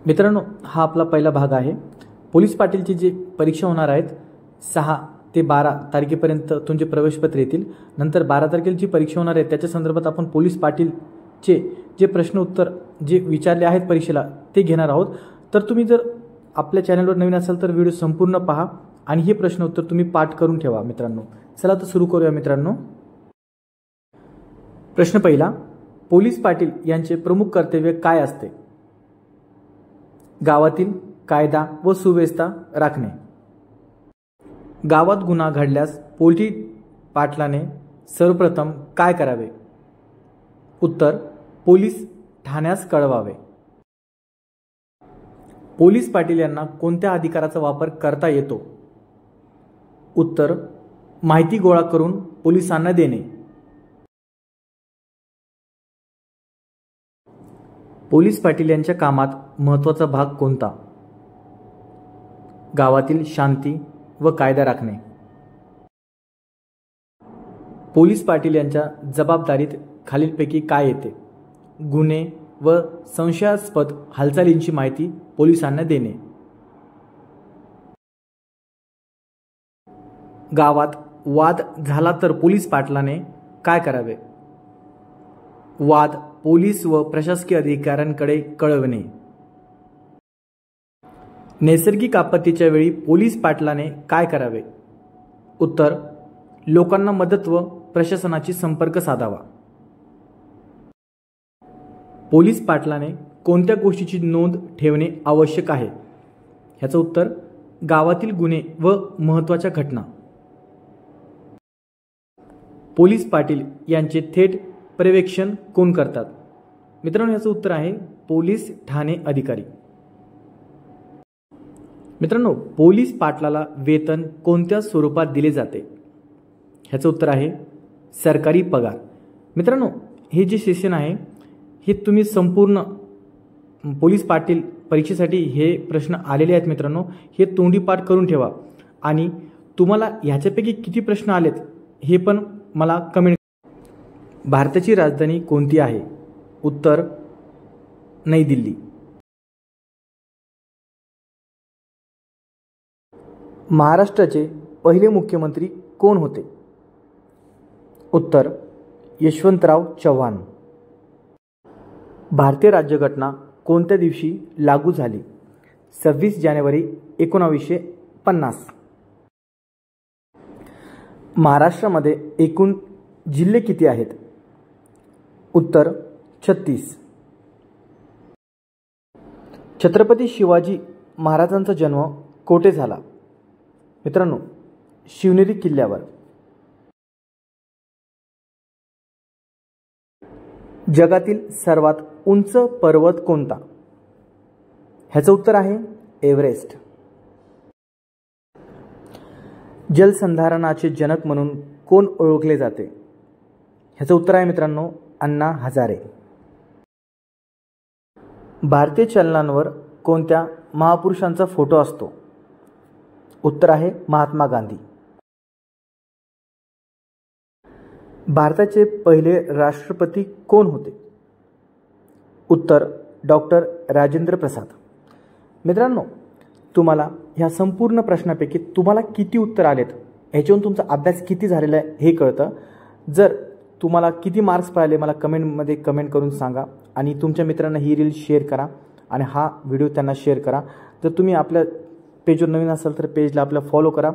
मित्रांनो, हा आपला पहिला भाग आहे। पोलीस पाटीलची जी परीक्षा होणार आहेत 6 ते 12 तारखेपर्यंत तुमचे प्रवेशपत्र येतील। नंतर 12 तारखेला जी परीक्षा होणार आहे त्याच्या संदर्भात आपण पोलीस पाटीलचे जे प्रश्न उत्तर जे विचारले आहेत परीक्षेला ते घेणार आहोत। तर तुम्ही जर आपल्या चॅनलवर नवीन असाल तर व्हिडिओ संपूर्ण पहा आणि हे प्रश्न उत्तर तुम्ही पाठ करून ठेवा मित्रांनो। चला तर सुरू करूया मित्रांनो। प्रश्न पहिला, पोलीस पाटील यांचे प्रमुख कर्तव्य काय असते? गावातील कायदा व सुव्यवस्था राखणे। गावात गुन्हा घडल्यास पोलीस पाटलाने सर्वप्रथम काय करावे? उत्तर, पोलीस ठाण्यास कळवावे। पोलीस पाटील यांना कोणत्या अधिकाराचा वापर करता येतो? उत्तर, माहिती गोळा करून पोलिसांना देणे। पोलीस पाटील यांच्या कामात महत्त्वाचा भाग कोणता? गावातील शांती व कायदा राखणे। पोलीस पाटील यांच्या जबाबदारीत खालीलपैकी काय येते? गुन्हे व संशयास्पद हालचालींची माहिती पोलिसांना देणे। गावात वाद झाला तर पोलीस पाटलाने काय करावे? वाद पोलीस व प्रशासकीय अधिकाऱ्यांकडे कळवणे। नैसर्गिक आपत्तीच्या वेळी पोलीस पाटलाने काय करावे? उत्तर, लोकांना मदत व प्रशासनाशी संपर्क साधावा। पोलीस पाटलाने कोणत्या गोष्टीची नोंद ठेवणे आवश्यक आहे? ह्याचं उत्तर, गावातील गुन्हे व महत्त्वाच्या घटना। पोलीस पाटील यांचे थेट पर्यवेक्षण कोण करतात? मित्रांनो, याचं उत्तर आहे पोलीस ठाणे अधिकारी। मित्रांनो, पोलीस पाटलाला वेतन कोणत्या स्वरूपात दिले जाते? ह्याचं उत्तर आहे सरकारी पगार। मित्रांनो, हे जे सेशन आहे हे तुम्ही संपूर्ण पोलीस पाटील परीक्षेसाठी हे प्रश्न आलेले आहेत मित्रांनो, हे तोंडी पाठ करून ठेवा आणि तुम्हाला ह्याच्यापैकी किती प्रश्न आलेत हे पण मला कमेंट। भारताची राजधानी कोणती आहे? उत्तर, नई दिल्ली। महाराष्ट्राचे पहिले मुख्यमंत्री कोण होते? उत्तर, यशवंतराव चव्हाण। भारतीय राज्यघटना कोणत्या दिवशी लागू झाली? 26 जानेवारी 1950। महाराष्ट्रामध्ये एकूण जिल्हे किती आहेत? उत्तर, 36। छत्रपती शिवाजी महाराजांचा जन्म कोठे झाला? मित्रांनो, शिवनेरी किल्ल्यावर। जगातील सर्वात उंच पर्वत कोणता? ह्याचं उत्तर आहे एव्हरेस्ट। जलसंधारणाचे जनक म्हणून कोण ओळखले जाते? ह्याचं उत्तर आहे मित्रांनो अण्णा हजारे। भारतीय चलनांवर कोणत्या महापुरुषांचा फोटो असतो? उत्तर आहे महात्मा गांधी। भारताचे पहिले राष्ट्रपती कोण होते? उत्तर, डॉक्टर राजेंद्र प्रसाद। मित्रांनो, तुम्हाला ह्या संपूर्ण प्रश्नापैकी तुम्हाला किती उत्तर आलेत ह्याच्यावरून तुमचा अभ्यास किती झालेला आहे हे कळतं। जर तुम्हाला किती मार्क्स पाहिले मला कमेंटमध्ये कमेंट करून सांगा आणि तुमच्या मित्रांना ही रील शेअर करा आणि हा व्हिडिओ त्यांना शेअर करा। जर तुम्ही आपल्या पेजवर नवीन असाल तर पेजला आपला फॉलो करा